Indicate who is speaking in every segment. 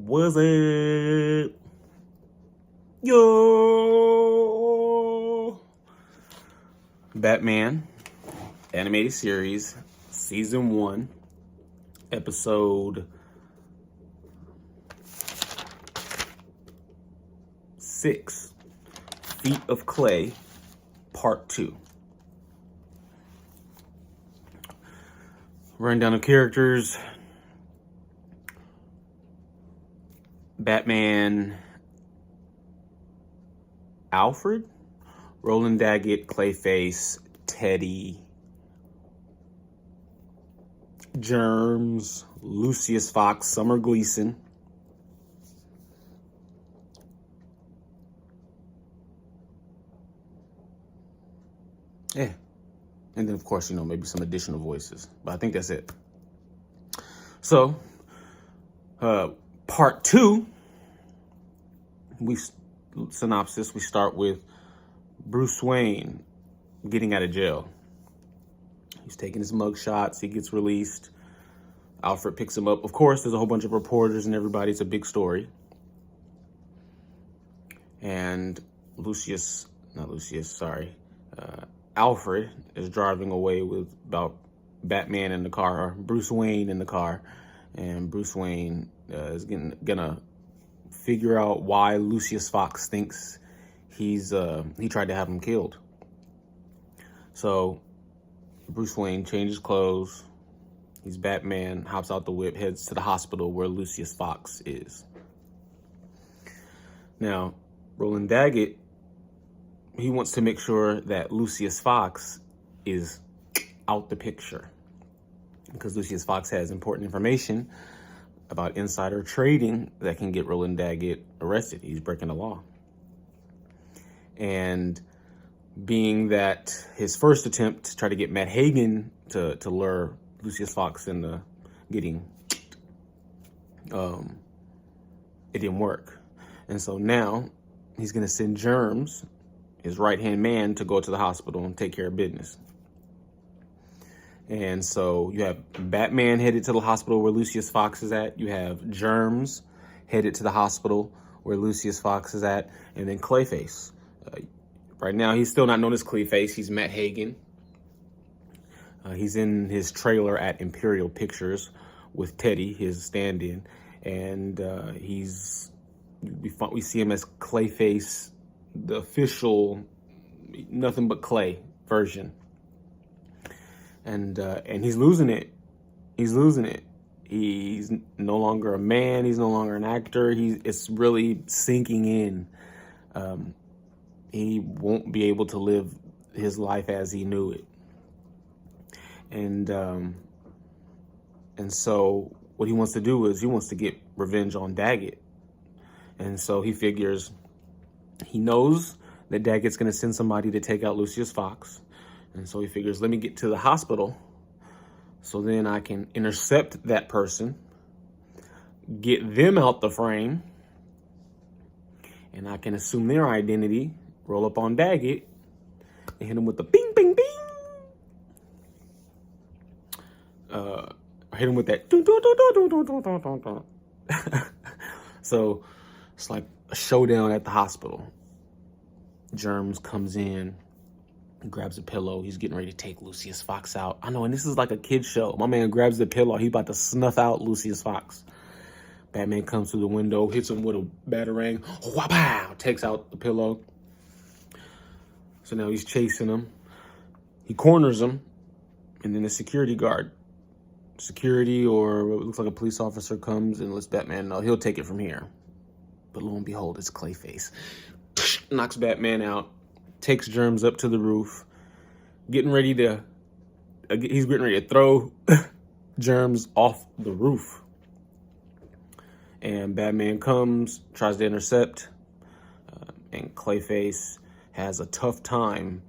Speaker 1: What's it? Yo! Batman animated series, season 1, episode 6, Feet of Clay, part 2. Running down the characters. Batman Alfred, Roland Daggett, Clayface, Teddy, Germs, Lucius Fox, Summer Gleason, and then of course, maybe some additional voices, but I think that's it. So, part 2, we start with Bruce Wayne getting out of jail. He's taking his mug shots. He gets released. Alfred picks him up. Of course, there's a whole bunch of reporters and everybody. It's a big story. And Alfred is driving away with Batman in the car, or Bruce Wayne in the car. And Bruce Wayne is gonna figure out why Lucius Fox thinks he tried to have him killed. So Bruce Wayne changes clothes. He's Batman, hops out the whip, heads to the hospital where Lucius Fox is. Now, Roland Daggett, he wants to make sure that Lucius Fox is out the picture, because Lucius Fox has important information about insider trading that can get Roland Daggett arrested. He's breaking the law. And being that his first attempt to try to get Matt Hagen to lure Lucius Fox into getting, it didn't work. And so now he's going to send Germs, his right-hand man, to go to the hospital and take care of business. And so you have Batman headed to the hospital where Lucius Fox is at. You have Germs headed to the hospital where Lucius Fox is at. And then Clayface. Right now, he's still not known as Clayface. He's Matt Hagen. He's in his trailer at Imperial Pictures with Teddy, his stand-in. And we see him as Clayface, the official nothing but Clay version. And he's losing it. He's losing it. He's no longer a man. He's no longer an actor. It's really sinking in. He won't be able to live his life as he knew it. And so what he wants to do is he wants to get revenge on Daggett. And so he knows that Daggett's going to send somebody to take out Lucius Fox. And so he figures, let me get to the hospital so then I can intercept that person, get them out the frame, and I can assume their identity, roll up on Daggett, and hit him with the bing, bing, bing. Hit him with that. So it's like a showdown at the hospital. Germs comes in. He grabs a pillow. He's getting ready to take Lucius Fox out. I know, and this is like a kid's show. My man grabs the pillow. He's about to snuff out Lucius Fox. Batman comes through the window, hits him with a batarang. Wha-pow! Takes out the pillow. So now he's chasing him. He corners him. And then the security or what looks like a police officer comes and lets Batman know he'll take it from here. But lo and behold, it's Clayface. Knocks Batman out. Takes Germs up to the roof, he's getting ready to throw Germs off the roof. And Batman comes, tries to intercept, and Clayface has a tough time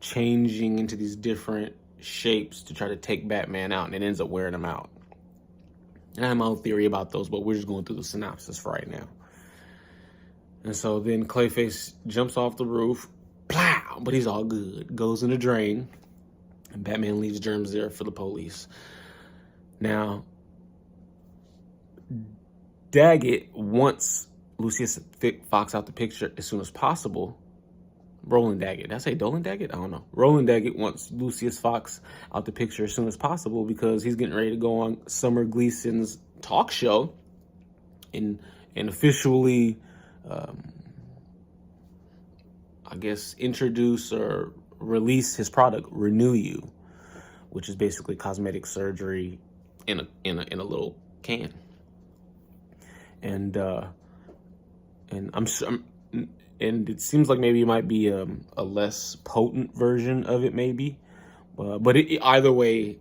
Speaker 1: changing into these different shapes to try to take Batman out, and it ends up wearing him out. And I have my own theory about those, but we're just going through the synopsis for right now. And so then Clayface jumps off the roof, plow, but he's all good. Goes in the drain, and Batman leaves Germs there for the police. Now, Daggett wants Lucius Fox out the picture as soon as possible. Roland Daggett. Did I say Dolan Daggett? I don't know. Roland Daggett wants Lucius Fox out the picture as soon as possible because he's getting ready to go on Summer Gleason's talk show and officially, I guess, introduce or release his product, Renew You, which is basically cosmetic surgery in a little can. And and it seems like maybe it might be a less potent version of it, maybe. But either way,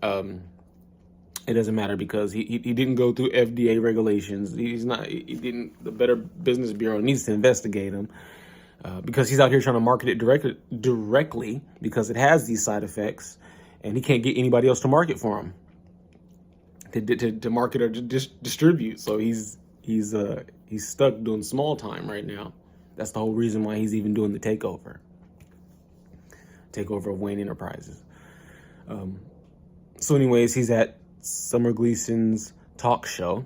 Speaker 1: it doesn't matter because he didn't go through FDA regulations. The Better Business Bureau needs to investigate him because he's out here trying to market it directly because it has these side effects, and he can't get anybody else to market for him to market or to distribute. So he's stuck doing small time right now. That's the whole reason why he's even doing the takeover of Wayne Enterprises. So anyways, he's at Summer Gleason's talk show.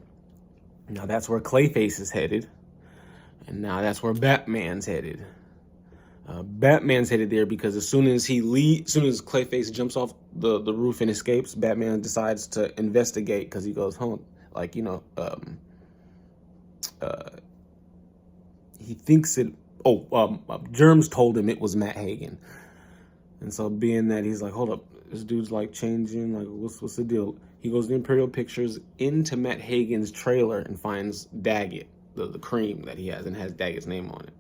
Speaker 1: Now that's where Clayface is headed. And now that's where Batman's headed. Batman's headed there because as soon as Clayface jumps off the roof and escapes, Batman decides to investigate because he goes home. Like, he thinks Germs told him it was Matt Hagen. And so being that, he's like, hold up, this dude's like changing, like what's the deal? He goes to Imperial Pictures into Matt Hagen's trailer and finds Daggett, the cream that he has, and has Daggett's name on it.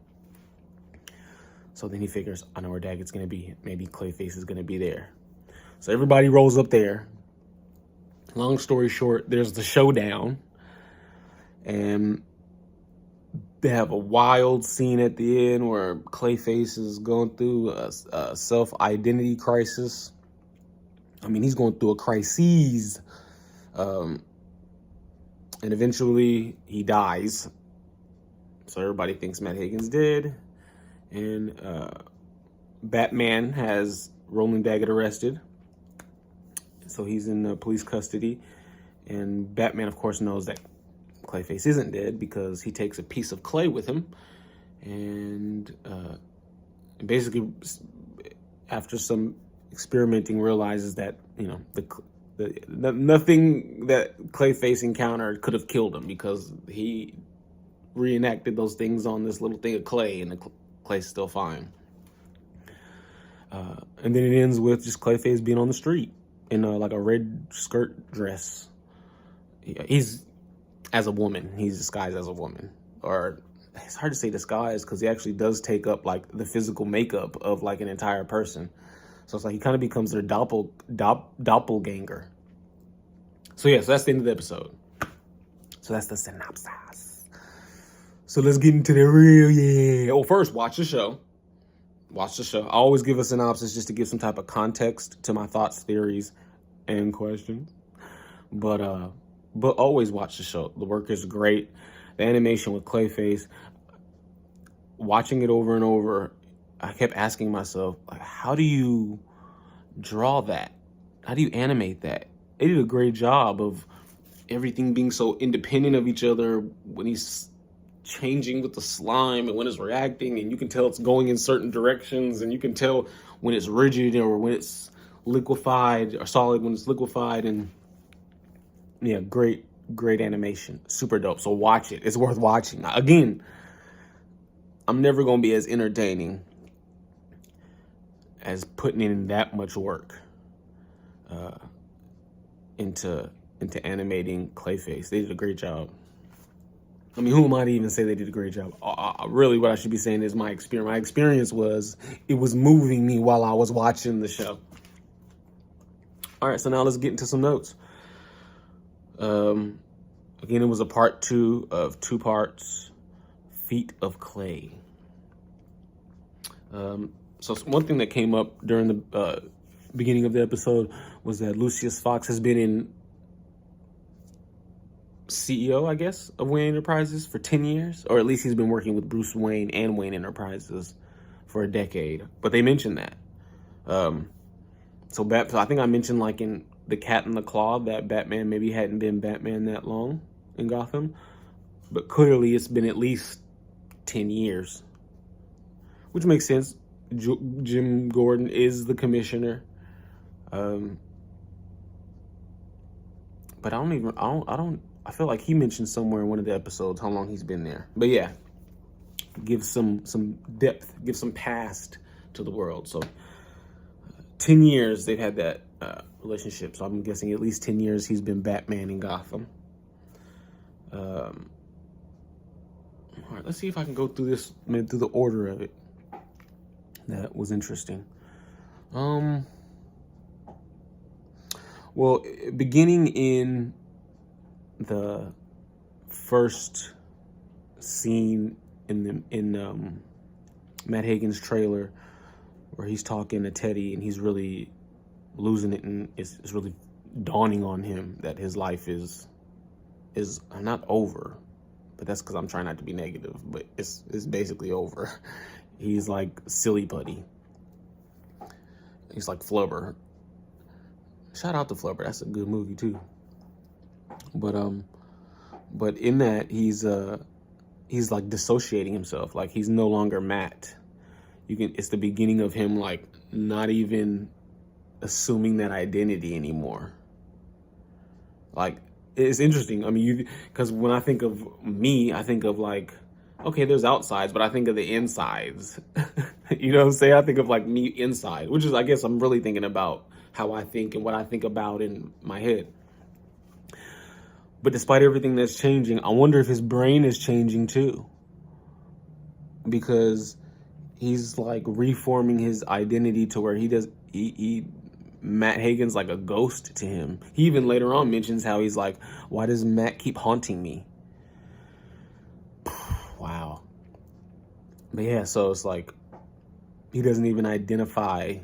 Speaker 1: So then he figures, I know where Daggett's gonna be. Maybe Clayface is gonna be there. So everybody rolls up there. Long story short, there's the showdown. And they have a wild scene at the end where Clayface is going through a self-identity crisis. I mean, he's going through a crisis. And eventually he dies. So everybody thinks Matt Hagen's dead. And Batman has Roland Daggett arrested. So he's in police custody. And Batman, of course, knows that Clayface isn't dead because he takes a piece of clay with him. And basically, after some experimenting, realizes that, nothing that Clayface encountered could have killed him because he reenacted those things on this little thing of clay, and the clay's still fine. And then it ends with just Clayface being on the street in like a red skirt dress. He's as a woman. He's disguised as a woman. Or it's hard to say disguise because he actually does take up like the physical makeup of like an entire person. So it's like he kind of becomes their doppelganger. So yeah, so that's the end of the episode. So that's the synopsis. So let's get into the real, Oh, first, watch the show. Watch the show. I always give a synopsis just to give some type of context to my thoughts, theories, and questions. But always watch the show. The work is great. The animation with Clayface, watching it over and over, I kept asking myself, like, how do you draw that? How do you animate that? They did a great job of everything being so independent of each other when he's changing with the slime and when it's reacting, and you can tell it's going in certain directions, and you can tell when it's rigid or when it's liquefied, or solid when it's liquefied. And yeah, great animation, super dope. So watch it. It's worth watching. Again, I'm never gonna be as entertaining as putting in that much work into animating Clayface. They did a great job. I mean, who am I to even say they did a great job? Really, what I should be saying is my experience. My experience was, it was moving me while I was watching the show. All right, so now let's get into some notes. Again, it was a part 2 of 2 parts, Feet of Clay. So one thing that came up during the beginning of the episode was that Lucius Fox has been in CEO, I guess, of Wayne Enterprises for 10 years, or at least he's been working with Bruce Wayne and Wayne Enterprises for a decade. But they mentioned that. So I think I mentioned, like, in The Cat in the Claw, that Batman maybe hadn't been Batman that long in Gotham. But clearly it's been at least 10 years, which makes sense. Jim Gordon is the commissioner. But I feel like he mentioned somewhere in one of the episodes how long he's been there. But yeah, give some depth, give some past to the world. So 10 years they've had that relationship. So I'm guessing at least 10 years he's been Batman in Gotham. All right, let's see if I can go through this, through the order of it. That was interesting. Well, beginning in the first scene in Matt Hagen's trailer, where he's talking to Teddy and he's really losing it, and it's really dawning on him that his life is not over, but that's because I'm trying not to be negative, but it's basically over. He's like silly putty. He's like Flubber. Shout out to Flubber. That's a good movie too. But in that he's like dissociating himself. Like he's no longer Matt. It's the beginning of him like not even assuming that identity anymore. Like it's interesting. I mean, because when I think of me, I think of like, okay, there's outsides, but I think of the insides. You know what I'm saying? I think of like me inside, which is, I guess I'm really thinking about how I think and what I think about in my head. But despite everything that's changing, I wonder if his brain is changing too. Because he's like reforming his identity to where Matt Hagen's like a ghost to him. He even later on mentions how he's like, why does Matt keep haunting me? Wow. But yeah, so it's like he doesn't even identify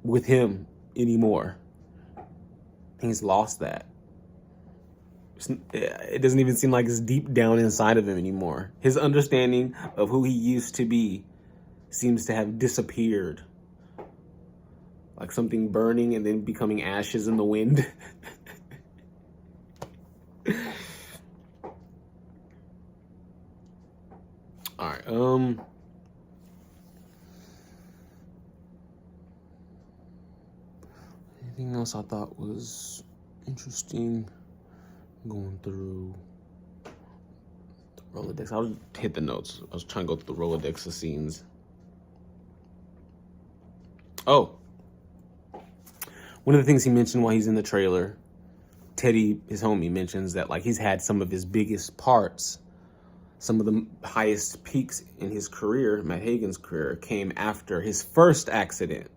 Speaker 1: with him anymore. He's lost that. It doesn't even seem like it's deep down inside of him anymore. His understanding of who he used to be seems to have disappeared. Like something burning and then becoming ashes in the wind. All right. Anything else I thought was interesting? Going through the Rolodex. I'll hit the notes. I was trying to go through the Rolodex of scenes. Oh. One of the things he mentioned while he's in the trailer, Teddy, his homie, mentions that like he's had some of his biggest parts, some of the highest peaks in his career, Matt Hagen's career, came after his first accident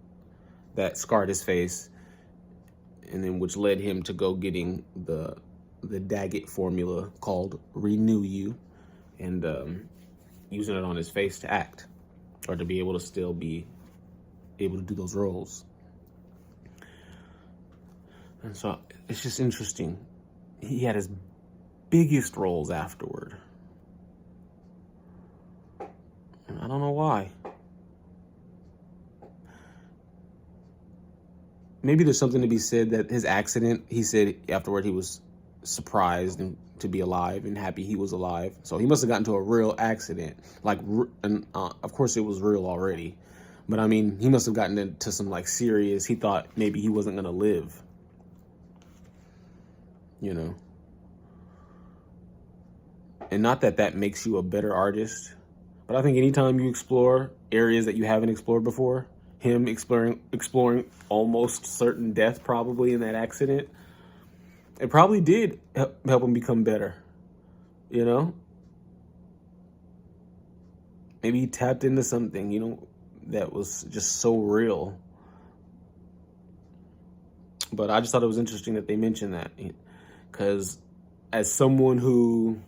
Speaker 1: that scarred his face, and then which led him to go getting the Daggett formula called Renew You, and using it on his face to act, or to be able to still be able to do those roles. And so it's just interesting. He had his biggest roles afterward. And I don't know why. Maybe there's something to be said that his accident, he said afterward he was surprised to be alive and happy he was alive. So he must have gotten to a real accident. And of course it was real already. But I mean, he must have gotten into some like serious, he thought maybe he wasn't going to live. You know? And not that that makes you a better artist, but I think anytime you explore areas that you haven't explored before, him exploring almost certain death probably in that accident, it probably did help him become better, you know? Maybe he tapped into something, you know, that was just so real. But I just thought it was interesting that they mentioned that, because as someone who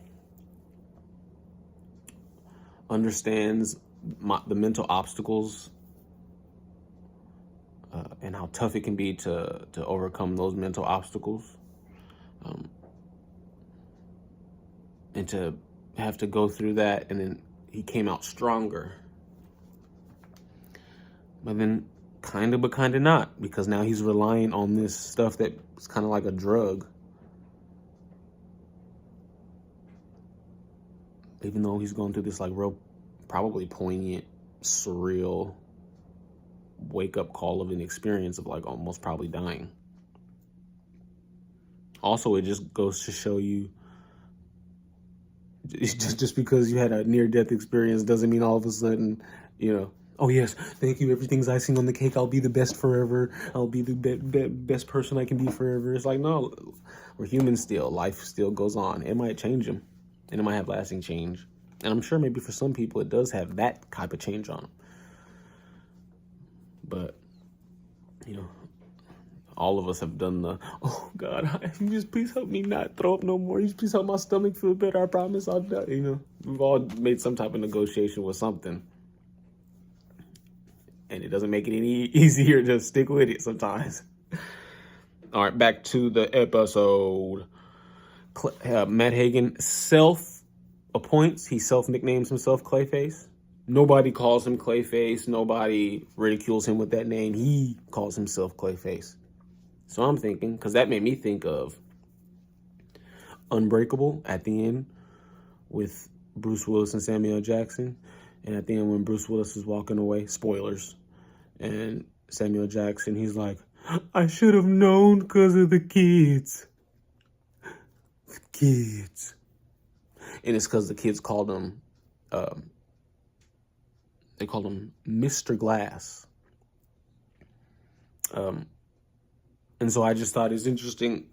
Speaker 1: understands the mental obstacles and how tough it can be to overcome those mental obstacles, and to have to go through that, and then he came out stronger. But then kind of, but kind of not, because now he's relying on this stuff that's kind of like a drug. even though he's going through this like real, probably poignant, surreal wake-up call of an experience of like almost probably dying. Also, it just goes to show you, just because you had a near-death experience doesn't mean all of a sudden, oh yes, thank you, everything's icing on the cake, I'll be the best forever, I'll be the best person I can be forever. It's like, no, we're humans still, life still goes on. It might change them, and it might have lasting change. And I'm sure maybe for some people it does have that type of change on them. But, all of us have done the, oh God, just please help me not throw up no more. Just please help my stomach feel better. I promise I'll die. We've all made some type of negotiation with something. And it doesn't make it any easier to stick with it sometimes. All right, back to the episode. Matt Hagen self-appoints, he self-nicknames himself Clayface. Nobody calls him Clayface. Nobody ridicules him with that name. He calls himself Clayface. So I'm thinking, because that made me think of Unbreakable at the end with Bruce Willis and Samuel Jackson. And at the end when Bruce Willis is walking away, spoilers, and Samuel Jackson, he's like, I should have known because of the kids. The kids. And it's because the kids called him, they called him Mr. Glass. And so I just thought it's interesting.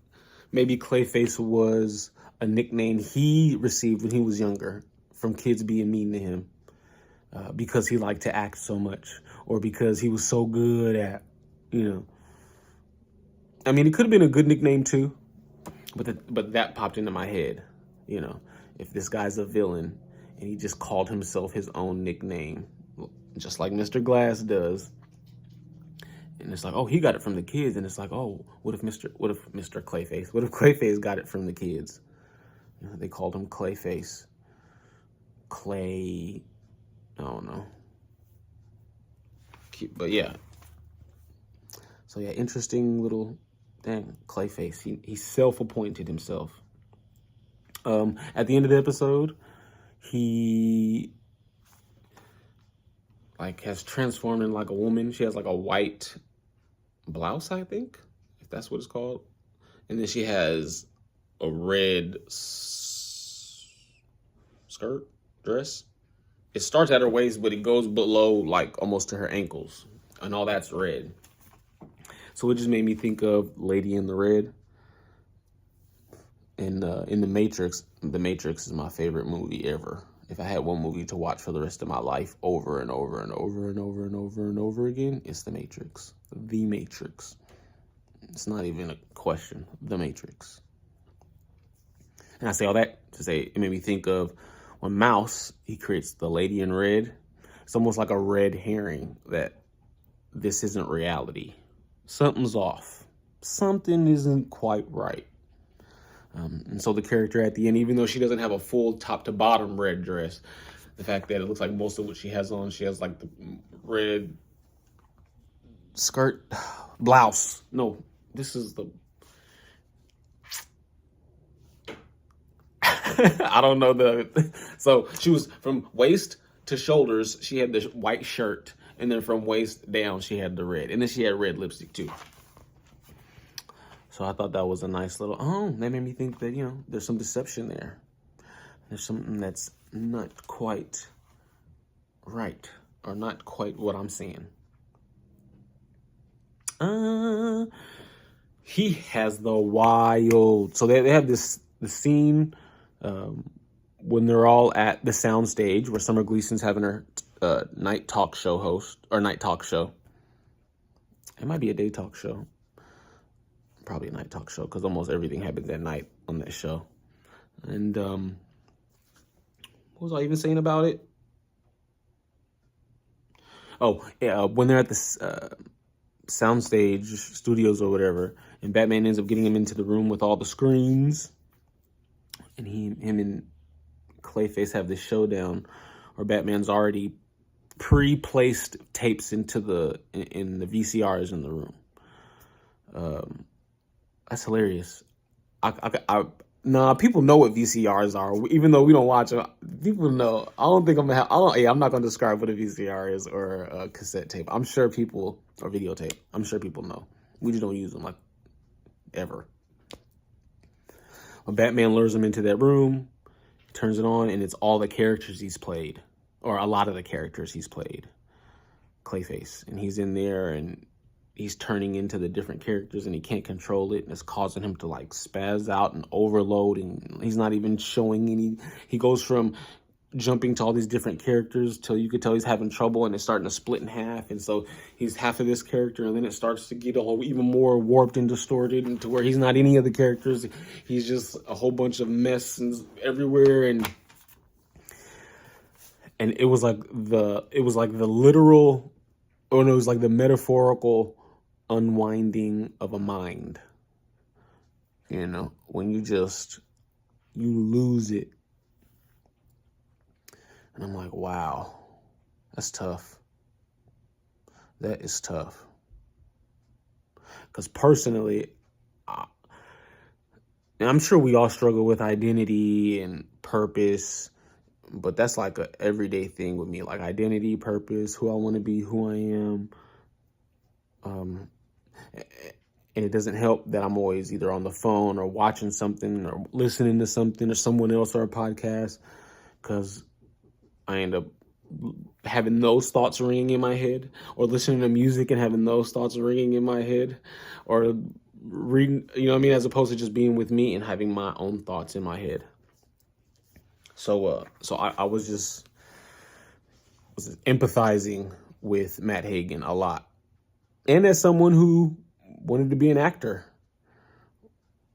Speaker 1: Maybe Clayface was a nickname he received when he was younger from kids being mean to him because he liked to act so much, or because he was so good at, I mean, it could have been a good nickname too, but that popped into my head. If this guy's a villain and he just called himself his own nickname, just like Mr. Glass does. And it's like, oh, he got it from the kids. And it's like, oh, what if Mr. Clayface? What if Clayface got it from the kids? They called him Clayface. Clay, I don't know. But yeah. So yeah, interesting little thing. Clayface. He self-appointed himself. At the end of the episode, he has transformed in like a woman. She has like a white blouse, I think, if that's what it's called. And then she has a red dress. It starts at her waist, but it goes below like almost to her ankles, and all that's red. So it just made me think of Lady in the Red. And in The Matrix is my favorite movie ever. If I had one movie to watch for the rest of my life over and over and over and over and over and over again, it's The Matrix. The Matrix. It's not even a question. The Matrix. And I say all that to say it made me think of when Mouse, he creates the Lady in Red. It's almost like a red herring that this isn't reality. Something's off. Something isn't quite right. And so the character at the end, even though she doesn't have a full top to bottom red dress, the fact that it looks like most of what she has on, she has like the red skirt, blouse. No, this is the, I don't know so she was from waist to shoulders, she had the white shirt, and then from waist down, she had the red, and then she had red lipstick too. So I thought that was a nice little, that made me think that, there's some deception there. There's something that's not quite right, or not quite what I'm seeing. He has the wild, so they have the scene when they're all at the sound stage where Summer Gleason's having her night talk show. It might be a day talk show. Probably a night talk show, because almost everything happens at night on that show. And what was I even saying about it? Oh, yeah, when they're at the soundstage studios or whatever, and Batman ends up getting him into the room with all the screens, and him and Clayface have this showdown where Batman's already pre-placed tapes into in the VCRs in the room. That's hilarious. I Nah, people know what VCRs are, even though we don't watch them. People know. I don't think I'm gonna have. I don't. Yeah, I'm not gonna describe what a VCR is or a cassette tape. I'm sure people or videotape. I'm sure people know. We just don't use them like ever. When Batman lures him into that room, turns it on, and it's all the characters he's played, or a lot of the characters he's played. Clayface, and he's in there, and he's turning into the different characters, and he can't control it, and it's causing him to like spaz out and overload, and he's not even showing any. He goes from jumping to all these different characters till you could tell he's having trouble, and it's starting to split in half, and so he's half of this character, and then it starts to get even more warped and distorted into where he's not any of the characters. He's just a whole bunch of mess and everywhere, and it was like the literal, or no, it was like the metaphorical unwinding of a mind. You know, when you lose it. And I'm like, wow, that's tough. That is tough. Because personally, I'm sure we all struggle with identity and purpose, but that's like a everyday thing with me, like identity, purpose, who I want to be, who I am. And it doesn't help that I'm always either on the phone or watching something or listening to something or someone else or a podcast, because I end up having those thoughts ringing in my head, or listening to music and having those thoughts ringing in my head, or reading, you know what I mean, as opposed to just being with me and having my own thoughts in my head. So I was empathizing with Matt Hagen a lot. And as someone who wanted to be an actor,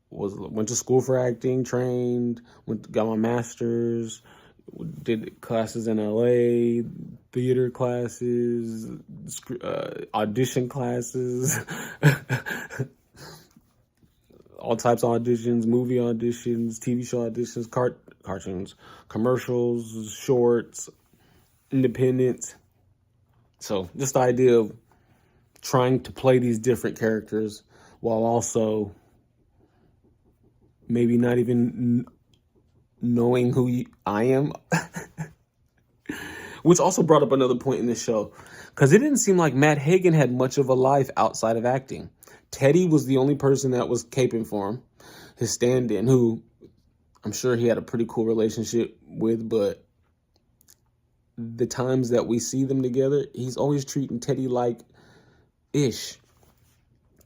Speaker 1: went to school for acting, trained, got my master's, did classes in LA, theater classes, audition classes, all types of auditions, movie auditions, TV show auditions, cartoons, commercials, shorts, independent. So just the idea of trying to play these different characters while also maybe not even knowing who I am. Which also brought up another point in this show, because it didn't seem like Matt Hagen had much of a life outside of acting. Teddy was the only person that was caping for him, his stand-in, who I'm sure he had a pretty cool relationship with, but the times that we see them together, he's always treating Teddy like ish.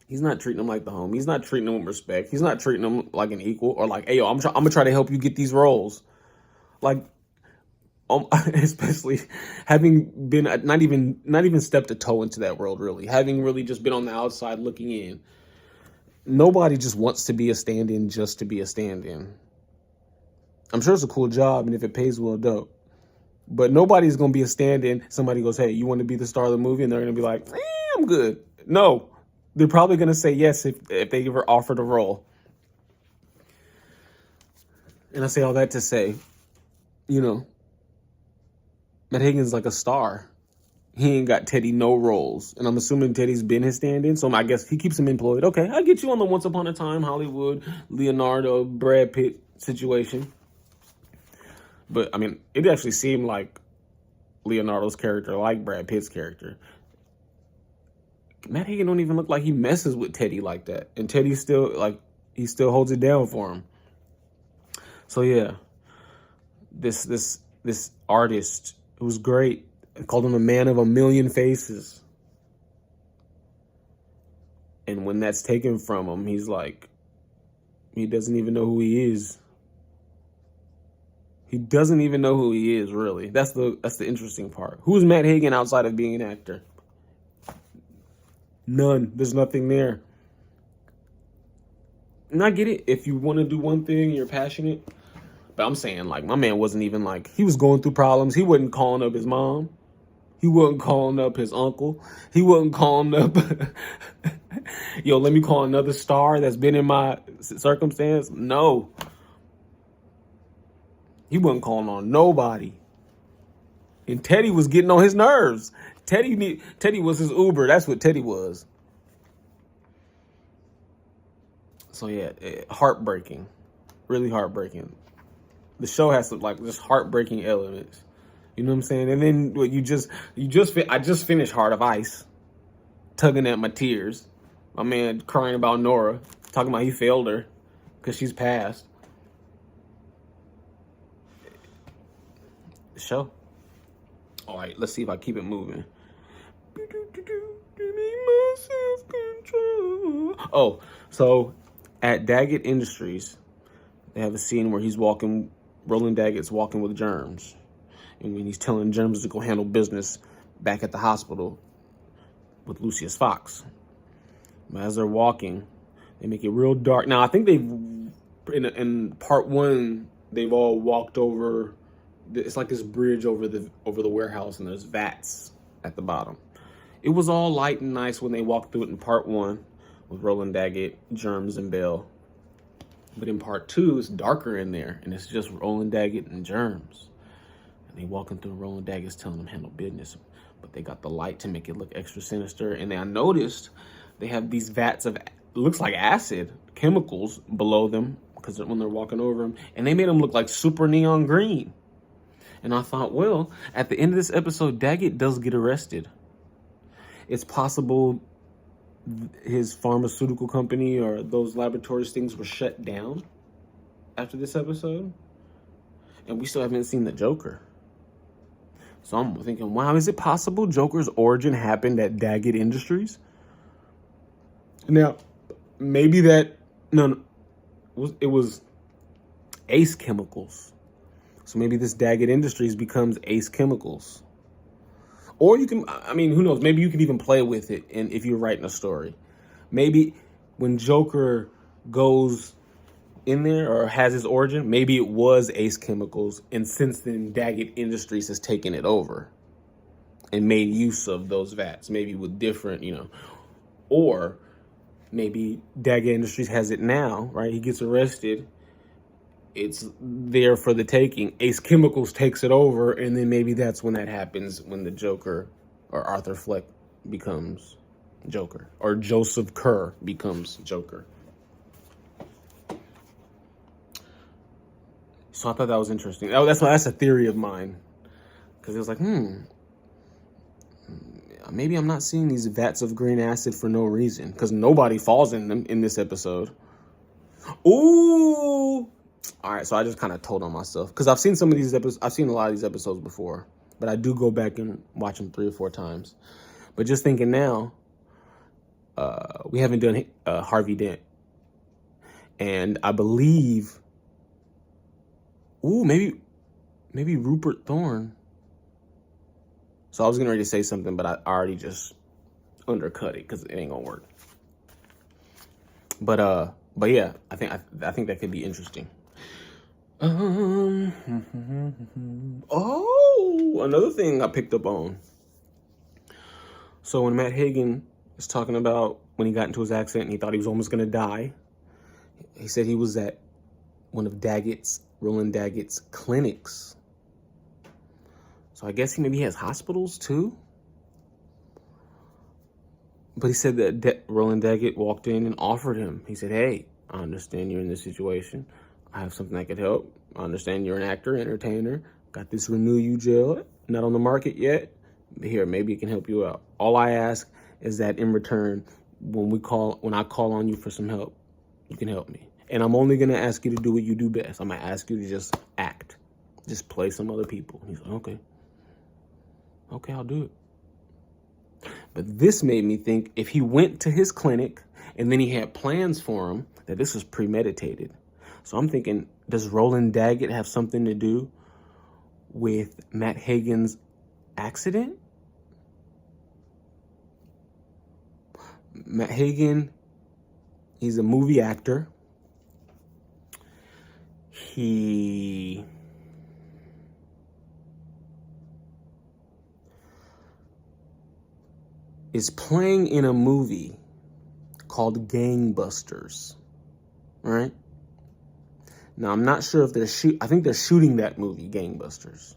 Speaker 1: He's not treating him like the homie. He's not treating him with respect. He's not treating him like an equal, or like, hey, yo, I'm gonna try to help you get these roles. Like, especially having been not even stepped a toe into that world, really, having really just been on the outside looking in. Nobody just wants to be a stand-in just to be a stand-in. I'm sure it's a cool job, and if it pays well, dope. But nobody's gonna be a stand-in. Somebody goes, hey, you want to be the star of the movie? And they're gonna be like, I'm good. No, they're probably gonna say yes if they ever offered a role. And I say all that to say, you know, Matt Hagen's like a star. He ain't got Teddy no roles. And I'm assuming Teddy's been his stand-in, so I guess he keeps him employed. Okay, I get you on the Once Upon a Time Hollywood, Leonardo, Brad Pitt situation. But, I mean, it actually seemed like Leonardo's character, like Brad Pitt's character. Matt Hagen don't even look like he messes with Teddy like that. And Teddy still, he still holds it down for him. So, yeah, this artist, it was great. I called him a man of a million faces. And when that's taken from him, he's like, he doesn't even know who he is. He doesn't even know who he is, really. That's the interesting part. Who's Matt Hagen outside of being an actor? None. There's nothing there. And I get it. If you want to do one thing, you're passionate. But I'm saying, like, my man wasn't even, like, he was going through problems. He wasn't calling up his mom. He wasn't calling up his uncle. He wasn't calling up, yo, let me call another star that's been in my circumstance. No. He wasn't calling on nobody. And Teddy was getting on his nerves. Teddy was his Uber. That's what Teddy was. So, yeah, heartbreaking. really heartbreaking. The show has some like just heartbreaking elements. You know what I'm saying? And then what I just finished Heart of Ice, tugging at my tears. My man crying about Nora, talking about he failed her because she's passed. The show. All right, let's see if I keep it moving. Oh, so at Daggett Industries, they have a scene where Roland Daggett's walking with Germs. And when he's telling Germs to go handle business back at the hospital with Lucius Fox. But as they're walking, they make it real dark. Now, I think in part one, they've all walked over. It's like this bridge over the warehouse, and there's vats at the bottom. It was all light and nice when they walked through it in part one with Roland Daggett, Germs, and Bell. But in part two, it's darker in there, and it's just Roland Daggett and Germs. And they walking through, Roland Daggett's telling them handle business, but they got the light to make it look extra sinister. And I noticed they have these vats of, looks like acid, chemicals below them, because when they're walking over them, and they made them look like super neon green. And I thought, well, at the end of this episode, Daggett does get arrested. It's possible his pharmaceutical company or those laboratories things were shut down after this episode. And we still haven't seen the Joker. So I'm thinking, wow, is it possible Joker's origin happened at Daggett Industries? Now, maybe it was Ace Chemicals. So maybe this Daggett Industries becomes Ace Chemicals. Or you can, who knows? Maybe you could even play with it and if you're writing a story. Maybe when Joker goes in there or has his origin, maybe it was Ace Chemicals. And since then, Daggett Industries has taken it over and made use of those vats, maybe with different, or maybe Daggett Industries has it now, right? He gets arrested. It's there for the taking. Ace Chemicals takes it over, and then maybe that's when that happens, when the Joker or Arthur Fleck becomes Joker, or Joseph Kerr becomes Joker. So I thought that was interesting. Oh, that's a theory of mine, because it was like, maybe I'm not seeing these vats of green acid for no reason, because nobody falls in them in this episode. Ooh. All right, so I just kind of told on myself because I've seen some of these episodes. I've seen a lot of these episodes before, but I do go back and watch them 3 or 4 times. But just thinking now, we haven't done Harvey Dent, and I believe, maybe Rupert Thorne. So I was getting ready to say something, but I already just undercut it because it ain't gonna work. But yeah, I think that could be interesting. Another thing I picked up on. So when Matt Hagen is talking about when he got into his accident and he thought he was almost going to die, he said he was at one of Roland Daggett's clinics. So I guess he maybe has hospitals too. But he said that Roland Daggett walked in and offered him. He said, hey, I understand you're in this situation. I have something that could help. I understand you're an actor, entertainer. Got this Renew You gel. Not on the market yet. But here, maybe it can help you out. All I ask is that in return, when I call on you for some help, you can help me. And I'm only going to ask you to do what you do best. I'm going to ask you to just act. Just play some other people. He's like, okay. Okay, I'll do it. But this made me think if he went to his clinic and then he had plans for him, that this was premeditated. So I'm thinking, does Roland Daggett have something to do with Matt Hagen's accident? Matt Hagen, he's a movie actor. He is playing in a movie called Gangbusters, right? Now, I'm not sure if I think they're shooting that movie, Gangbusters.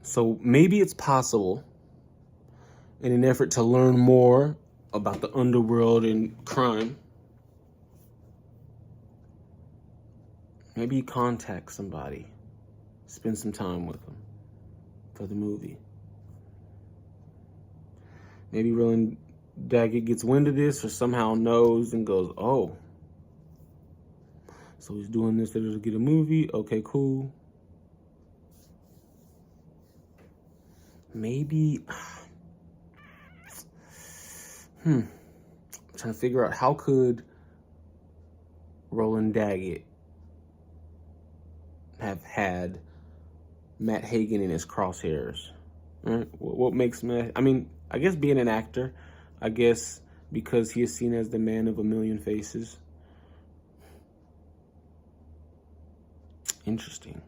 Speaker 1: So maybe it's possible, in an effort to learn more about the underworld and crime, Maybe contact somebody, spend some time with them for the movie. Maybe Roland Daggett gets wind of this or somehow knows and goes, oh, so he's doing this to get a movie. Okay, cool. Maybe, I'm trying to figure out how could Roland Daggett have had Matt Hagen in his crosshairs? Right? What makes Matt, I mean, I guess being an actor, I guess because he is seen as the man of a million faces. Interesting.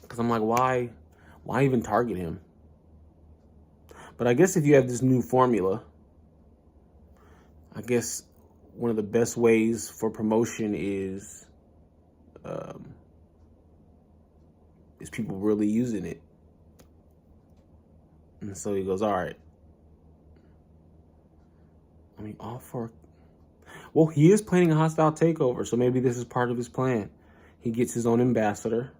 Speaker 1: Because I'm like, why even target him? But I guess if you have this new formula, I guess one of the best ways for promotion is people really using it. And so he goes, all right. I mean, all for... Well, he is planning a hostile takeover, so maybe this is part of his plan. He gets his own ambassador.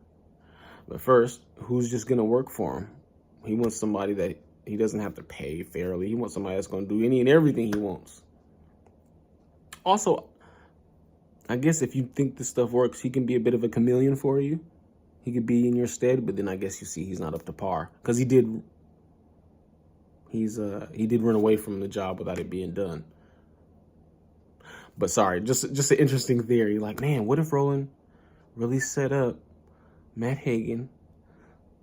Speaker 1: But first, who's just going to work for him? He wants somebody that he doesn't have to pay fairly. He wants somebody that's going to do any and everything he wants. Also, I guess if you think this stuff works, he can be a bit of a chameleon for you. He could be in your stead, but then I guess you see he's not up to par. Because he did run away from the job without it being done. But sorry, just an interesting theory. Like, man, what if Roland really set up Matt Hagen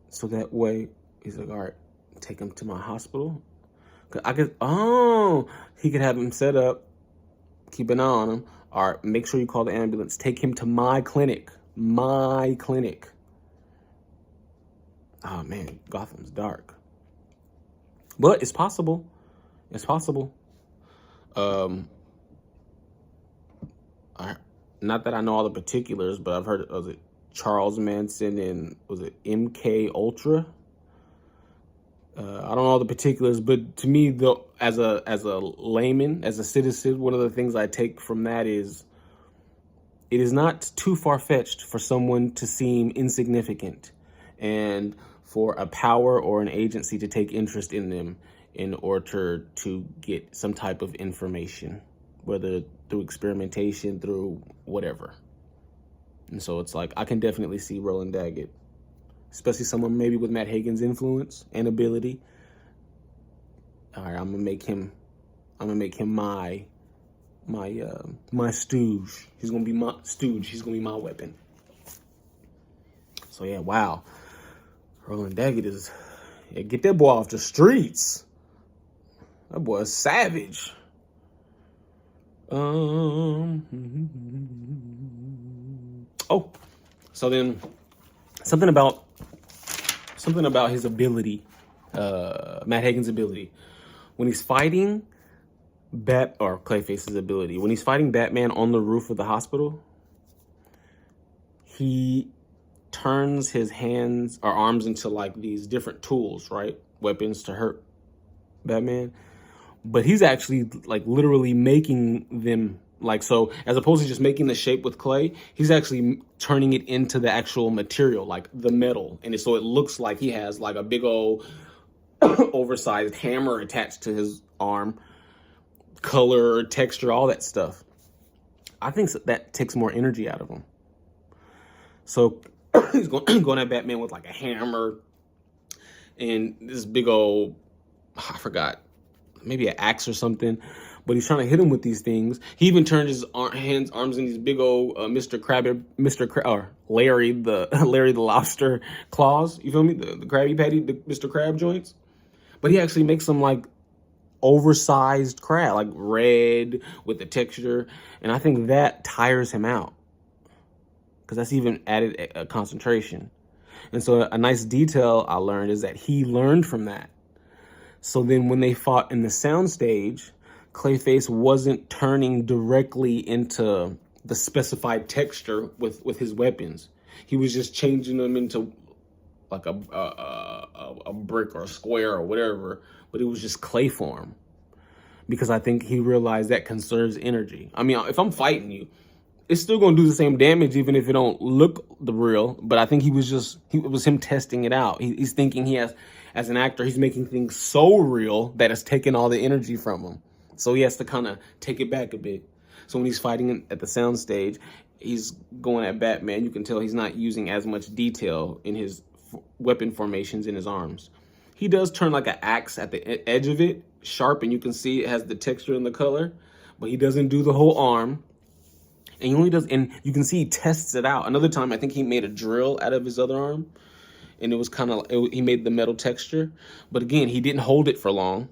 Speaker 1: so that way he's like, all right, take him to my hospital. He could have him set up, keep an eye on him. All right, make sure you call the ambulance. Take him to my clinic. My clinic. Oh, man, Gotham's dark. But it's possible. It's possible. Not that I know all the particulars, but I've heard, was it Charles Manson and was it MK Ultra? I don't know all the particulars, but to me, though, as a layman, as a citizen, one of the things I take from that is it is not too far-fetched for someone to seem insignificant and for a power or an agency to take interest in them in order to get some type of information, whether through experimentation, through whatever. And so it's like, I can definitely see Roland Daggett, especially someone maybe with Matt Hagen's influence and ability. All right, I'm gonna make him my stooge. He's gonna be my stooge. He's gonna be my weapon. So yeah, wow. Roland Daggett get that boy off the streets. That boy is savage. So then something about his ability, Matt Hagen's ability. When he's fighting Clayface's ability, when he's fighting Batman on the roof of the hospital, he turns his hands or arms into like these different tools, right? Weapons to hurt Batman. But he's actually like literally making them, like, so as opposed to just making the shape with clay, he's actually turning it into the actual material, like the metal. And so it looks like he has like a big old oversized hammer attached to his arm, color, texture, all that stuff. I think that takes more energy out of him. So he's going at Batman with like a hammer and this big old, I forgot, maybe an axe or something, but he's trying to hit him with these things. He even turned his arms in these big old Larry the Lobster claws. You feel me? The Krabby Patty, the Mr. Crab joints. But he actually makes them like oversized crab, like red with the texture, and I think that tires him out because that's even added a concentration. And so a nice detail I learned is that he learned from that. So then when they fought in the soundstage, Clayface wasn't turning directly into the specified texture with his weapons. He was just changing them into like a brick or a square or whatever, but it was just clay form. Because I think he realized that conserves energy. I mean, if I'm fighting you, it's still going to do the same damage even if it don't look the real. But I think it was him testing it out. He's thinking as an actor, he's making things so real that it's taking all the energy from him. So he has to kind of take it back a bit. So when he's fighting at the soundstage, he's going at Batman. You can tell he's not using as much detail in his weapon formations in his arms. He does turn like an axe at the edge of it, sharp, and you can see it has the texture and the color, but he doesn't do the whole arm. And he only does, and you can see he tests it out. Another time, I think he made a drill out of his other arm, and it was he made the metal texture. But again, he didn't hold it for long.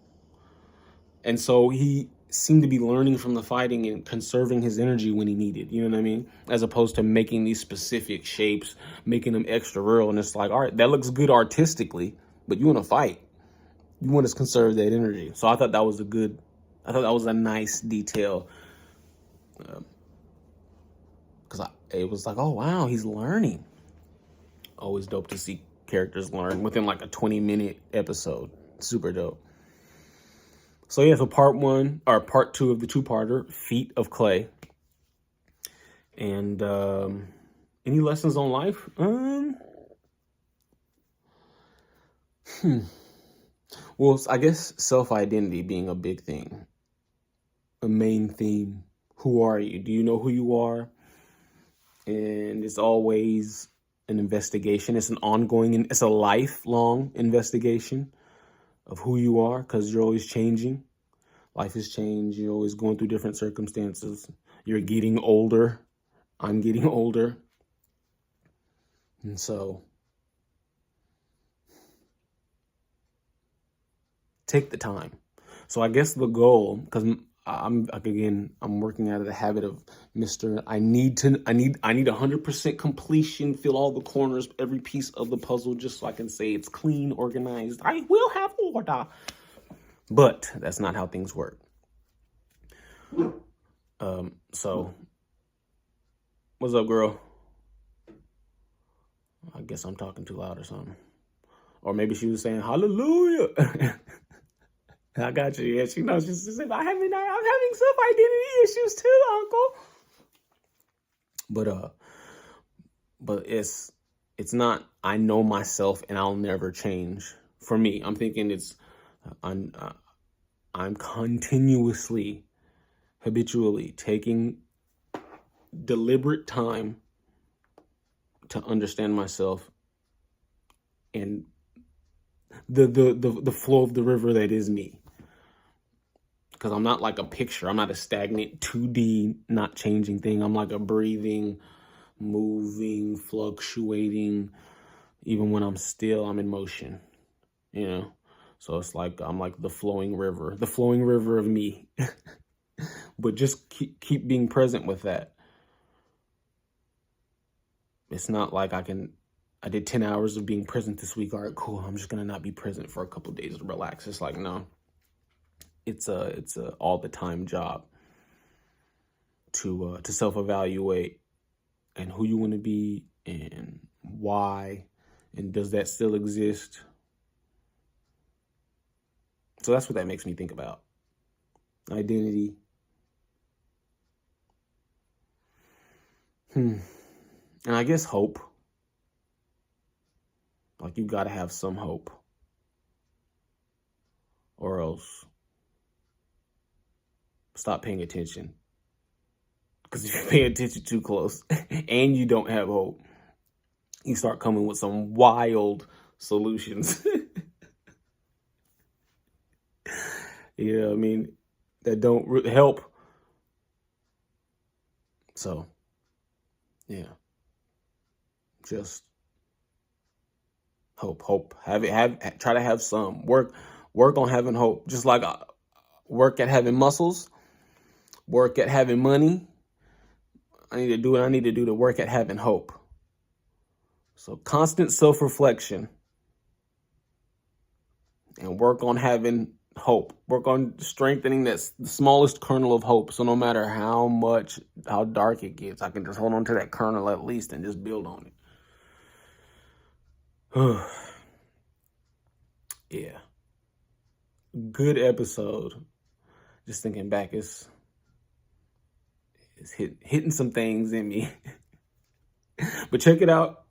Speaker 1: And so he seemed to be learning from the fighting and conserving his energy when he needed, you know what I mean? As opposed to making these specific shapes, making them extra real. And it's like, all right, that looks good artistically, but you want to fight. You want to conserve that energy. So I thought that was a nice detail. Because it was like, oh, wow, he's learning. Always dope to see characters learn within like a 20-minute episode. Super dope. So yeah, so part 2 of the two-parter, Feet of Clay. And any lessons on life? Well, I guess self-identity being a big thing. A main theme. Who are you? Do you know who you are? And it's always an investigation. It's it's a lifelong investigation of who you are, because you're always changing. Life has changed. You're always going through different circumstances. You're getting older. I'm getting older. And so take the time. So I guess the goal, because I'm working out of the habit of I need 100% completion, fill all the corners, every piece of the puzzle, just so I can say it's clean, organized. I will have order. But that's not how things work. So what's up, girl? I guess I'm talking too loud or something. Or maybe she was saying hallelujah. I got you. Yeah, she knows. She said, I'm having self-identity issues too, Uncle. But it's not, I know myself and I'll never change. For me, I'm thinking I'm continuously, habitually taking deliberate time to understand myself and the flow of the river that is me. Because I'm not like a picture. I'm not a stagnant 2D, not changing thing. I'm like a breathing, moving, fluctuating. Even when I'm still, I'm in motion, you know? So it's like, I'm like the flowing river of me. But just keep being present with that. It's not like I did 10 hours of being present this week. All right, cool. I'm just going to not be present for a couple of days to relax. It's like, no. It's a all the time job to self-evaluate and who you want to be and why, and does that still exist? So that's what that makes me think about. Identity. And I guess hope. Like, you got to have some hope, or else stop paying attention. Because if you pay attention too close and you don't have hope, you start coming with some wild solutions. You know what I mean? That don't really help. So, yeah. Just hope. Try to have some. Work on having hope. Just like work at having muscles, work at having money. I need to do what I need to do to work at having hope. So constant self-reflection and work on having hope. Work on strengthening the smallest kernel of hope. So no matter how dark it gets, I can just hold on to that kernel at least and just build on it. Yeah. Good episode. Just thinking back, is hitting some things in me. But check it out.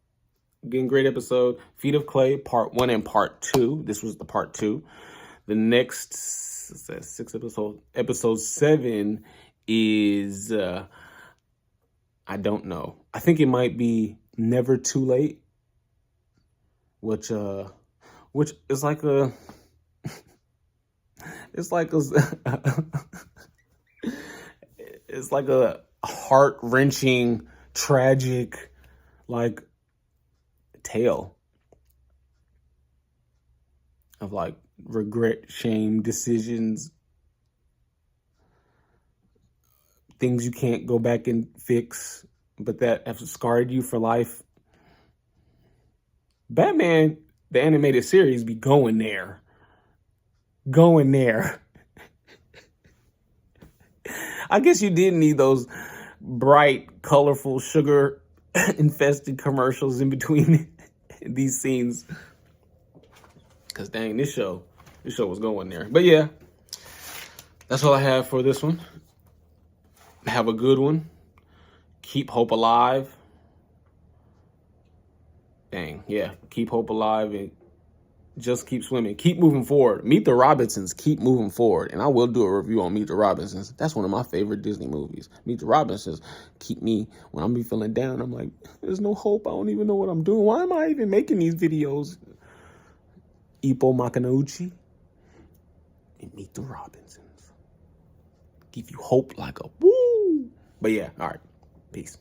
Speaker 1: Again, great episode. Feet of Clay, part 1 and part 2. This was the part 2. The next 6 episodes. Episode 7 is I don't know. I think it might be Never Too Late, which is like a it's like a heart-wrenching, tragic, like, tale of like regret, shame, decisions, things you can't go back and fix, but that have scarred you for life. Batman, the animated series, be going there. I guess you did need those bright, colorful, sugar infested commercials in between these scenes. Because dang, this show was going there. But yeah, that's all I have for this one. Have a good one. Keep hope alive. Dang, yeah, keep hope alive and just keep swimming. Keep moving forward. Meet the Robinsons, keep moving forward. And I will do a review on Meet the Robinsons. That's one of my favorite Disney movies. Meet the Robinsons keep me, when I'm feeling down, I'm like, there's no hope. I don't even know what I'm doing. Why am I even making these videos? Ippo Makanouchi and Meet the Robinsons. Give you hope like a woo. But yeah, all right. Peace.